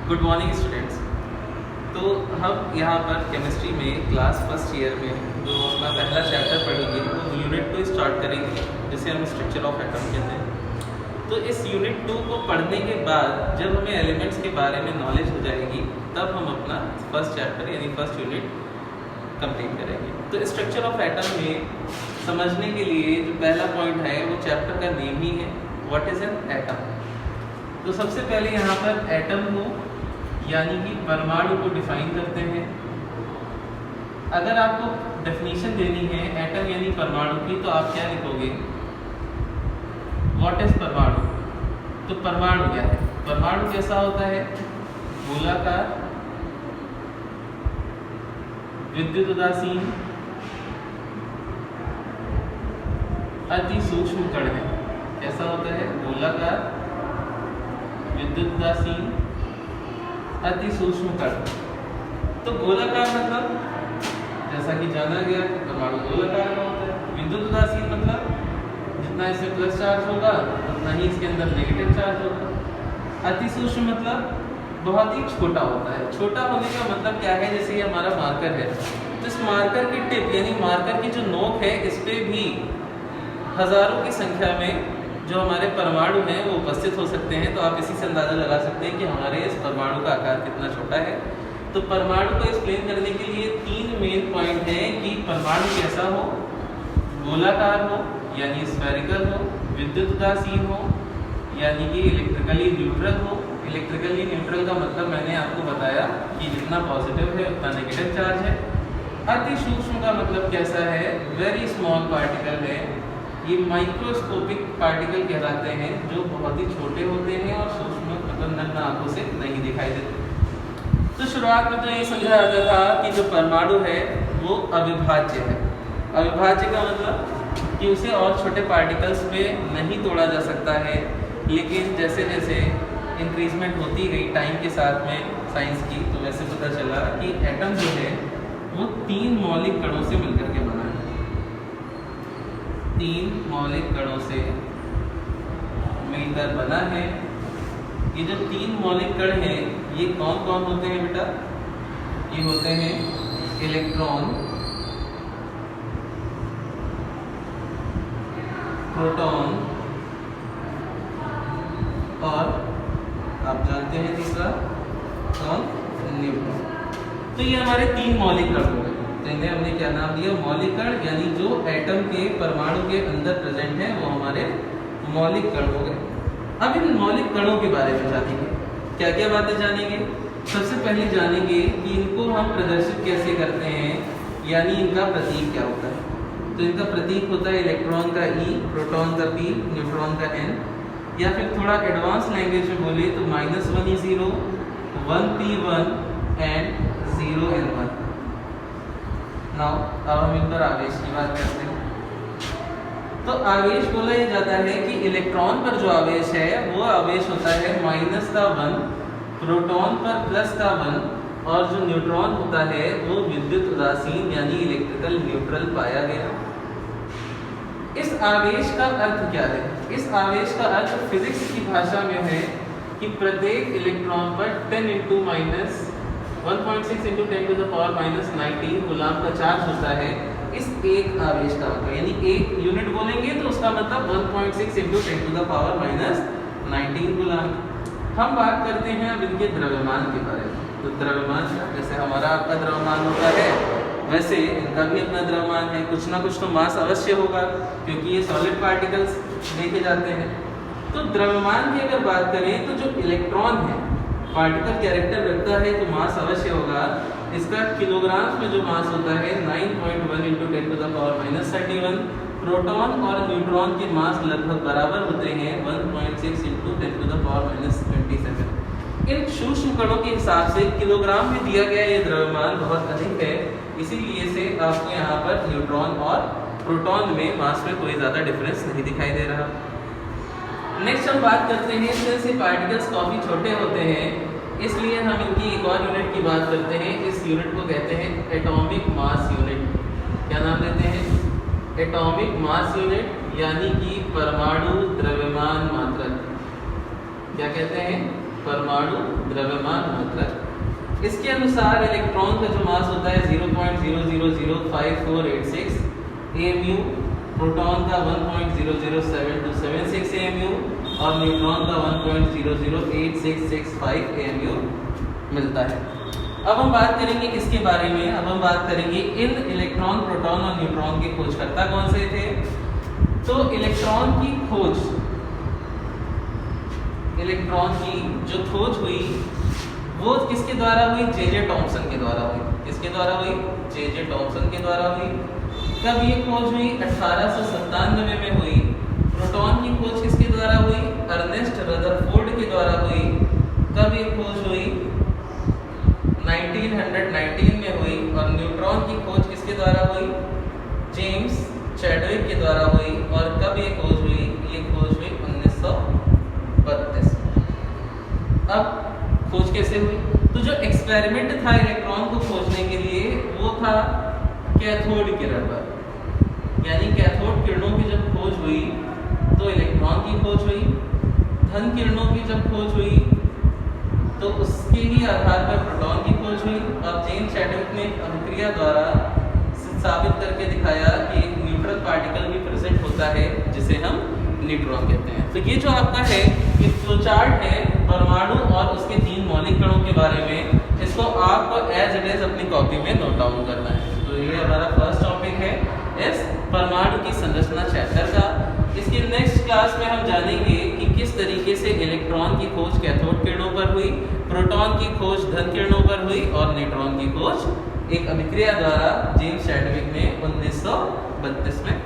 Good morning students. तो हम यहाँ पर केमिस्ट्री में क्लास फर्स्ट ईयर में जो अपना पहला चैप्टर पढ़ेंगे वो यूनिट 2 स्टार्ट करेंगे, जिसे हम स्ट्रक्चर ऑफ एटम कहते हैं। तो इस यूनिट 2 को पढ़ने के बाद जब हमें एलिमेंट्स के बारे में नॉलेज हो जाएगी तब हम अपना फर्स्ट चैप्टर यानी फर्स्ट यूनिट कंप्लीट करेंगे। तो स्ट्रक्चर ऑफ एटम में समझने के लिए जो पहला पॉइंट है वो चैप्टर का नेम ही है, व्हाट इज एन एटम। तो सबसे पहले यहाँ पर एटम को यानी कि परमाणु को डिफाइन करते हैं। अगर आपको डेफिनेशन देनी है एटम यानी परमाणु की तो आप क्या लिखोगे, व्हाट इज परमाणु। तो परमाणु क्या है, परमाणु कैसा होता है, गोलाकार, विद्युत उदासीन, अति सूक्ष्म कण है। कैसा होता है, गोलाकार, विद्युत उदासीन, अति सूक्ष्म कण। तो गोलाकार मतलब जैसा कि जाना गया कि परमाणु गोलाकार में होता है। विद्युत उदासीन मतलब जितना इसमें प्लस चार्ज होगा उतना ही इसके अंदर नेगेटिव चार्ज होगा। अति सूक्ष्म मतलब बहुत ही छोटा होता है। छोटा होने का मतलब क्या है, जैसे ये हमारा मार्कर है तो इस मार्कर की टिप यानी मार्कर की जो नोक है इस पे भी हजारों की संख्या में जो हमारे परमाणु हैं वो उपस्थित हो सकते हैं। तो आप इसी से अंदाजा लगा सकते हैं कि हमारे इस परमाणु का आकार कितना छोटा है। तो परमाणु को एक्सप्लेन करने के लिए तीन मेन पॉइंट हैं कि परमाणु कैसा हो, गोलाकार हो यानी स्फेरिकल हो, विद्युत उदासीन हो यानी कि इलेक्ट्रिकली न्यूट्रल हो। इलेक्ट्रिकली न्यूट्रल का मतलब मैंने आपको बताया कि जितना पॉजिटिव है उतना नेगेटिव चार्ज है। अति सूक्ष्म का मतलब कैसा है, वेरी स्मॉल पार्टिकल है। ये माइक्रोस्कोपिक पार्टिकल कहलाते हैं जो बहुत ही छोटे होते हैं और सूक्ष्म मतलब नग्न आंखों से नहीं दिखाई देते। तो शुरुआत में तो ये समझा जाता था कि जो परमाणु है वो अविभाज्य है। अविभाज्य का मतलब कि उसे और छोटे पार्टिकल्स में नहीं तोड़ा जा सकता है। लेकिन जैसे जैसे इंक्रीजमेंट होती गई टाइम के साथ में साइंस की, तो वैसे पता चला कि एटम जो है वो तीन मौलिक कणों से मिलकर के बना है। तीन मौलिक कणों से मिलकर बना है। ये जो तीन मौलिक कण हैं ये कौन कौन होते हैं बेटा, ये होते हैं इलेक्ट्रॉन, प्रोटॉन और आप जानते हैं तीसरा कौन, न्यूट्रॉन। तो ये हमारे तीन मौलिक कण हो गए। तो इन्हें हमने क्या नाम दिया, मौलिक कण, यानी जो एटम के परमाणु के अंदर प्रेजेंट है वो हमारे मौलिक कण हो गए। अब इन मौलिक कणों के बारे में जानेंगे, क्या क्या बातें जानेंगे। सबसे पहले जानेंगे कि इनको हम प्रदर्शित कैसे करते हैं, यानी इनका प्रतीक क्या होता है। तो इनका प्रतीक होता है इलेक्ट्रॉन का E, प्रोटॉन का P, न्यूट्रॉन का N, या फिर थोड़ा एडवांस लैंग्वेज में बोले तो -1 E0, 1P1 and 0N1। Now अब हम इन पर आवेश की बात करते हैं। तो आवेश बोला यह जाता है कि इलेक्ट्रॉन पर जो आवेश है वो आवेश होता है -1, प्रोटॉन पर +1 और जो न्यूट्रॉन होता है वो विद्युत उदासीन यानी इलेक्ट्रिकल न्यूट्रल पाया गया। इस आवेश का अर्थ क्या है, इस आवेश का अर्थ फिजिक्स की भाषा में है कि प्रत्येक इलेक्ट्रॉन पर 10 × 1.6 × 10⁻⁻19 कूलाम का चार्ज होता है। इस एक आवेश का मतलब यानी एक यूनिट बोलेंगे तो उसका मतलब 1.6 × 10⁻19 कूलाम। हम बात करते हैं अब इनके द्रव्यमान के बारे में। तो द्रव्यमान जैसे हमारा आपका द्रव्यमान होता है वैसे इनका भी अपना द्रव्यमान है। कुछ ना कुछ तो मास अवश्य होगा क्योंकि ये सॉलिड पार्टिकल्स देखे जाते हैं। तो द्रव्यमान की अगर बात करें तो जो इलेक्ट्रॉन है पार्टिकल कैरेक्टर रखता है तो मास अवश्य होगा। इसका किलोग्राम में जो मास होता है 9.1 × 10⁻31। प्रोटॉन और न्यूट्रॉन के मास लगभग बराबर होते हैं 1.6 × 10⁻27। इन सूक्ष्म कणों के हिसाब से किलोग्राम में दिया गया ये द्रव्यमान बहुत अधिक है, इसीलिए से आपको यहाँ पर न्यूट्रॉन और प्रोटॉन में मास में कोई ज़्यादा डिफरेंस नहीं दिखाई दे रहा। नेक्स्ट हम बात करते हैं, सिंस ये पार्टिकल्स काफ़ी छोटे होते हैं इसलिए हम इनकी एक और यूनिट की बात करते हैं। इस यूनिट को कहते हैं एटॉमिक मास यूनिट। क्या नाम देते हैं, एटॉमिक मास यूनिट यानी कि परमाणु द्रव्यमान मात्रक। क्या कहते हैं, परमाणु द्रव्यमान मात्रक। इसके अनुसार इलेक्ट्रॉन का जो मास होता है 0.000548 AMU, प्रोटॉन का 1.007276 AMU और न्यूट्रॉन का 1.008665 AMU मिलता है। अब हम बात करेंगे किसके बारे में, अब हम बात करेंगे इन इलेक्ट्रॉन, प्रोटॉन और न्यूट्रॉन के खोजकर्ता कौन से थे। तो इलेक्ट्रॉन की जो खोज हुई वो किसके द्वारा हुई, जे टॉमसन के द्वारा हुई। किसके द्वारा हुई, जे टॉमसन के द्वारा हुई। कब ये खोज हुई, 1897 में हुई। प्रोटॉन की खोज किसके द्वारा हुई, अर्नेस्ट रदरफोर्ड के द्वारा हुई। कब ये खोज हुई, 1919 में हुई। और न्यूट्रॉन की खोज किसके द्वारा हुई, जेम्स चैडविक के द्वारा हुई। और कब ये खोज हुई, ये खोज हुई 1932। अब खोज कैसे हुई, तो जो एक्सपेरिमेंट था इलेक्ट्रॉन को खोजने के लिए वो था कैथोड किरण पर, यानी कैथोड किरणों की जब खोज हुई तो इलेक्ट्रॉन की खोज हुई। धन किरणों की जब खोज हुई तो उसके ही आधार पर प्रोटॉन की खोज हुई। और जेम्स चैडविक ने अभिक्रिया द्वारा साबित करके दिखाया कि एक न्यूट्रल पार्टिकल भी प्रेजेंट होता है जिसे हम न्यूट्रॉन कहते हैं। तो ये जो आपका है ये फ्लोचार्ट है परमाणु और उसके 3 मौलिक कणों के बारे में। इसको आपको एज इट इज अपनी कॉपी में नोट डाउन करना है। तो ये हमारा फर्स्ट टॉपिक है इस परमाणु की संरचना चैप्टर का। इसके नेक्स्ट क्लास में हम जानेंगे कि किस तरीके से इलेक्ट्रॉन की खोज कैथोड किरणों पर हुई, प्रोटॉन की खोज धन किरणों पर हुई और न्यूट्रॉन की खोज एक अभिक्रिया द्वारा जेम्स चैडविक ने 1932 में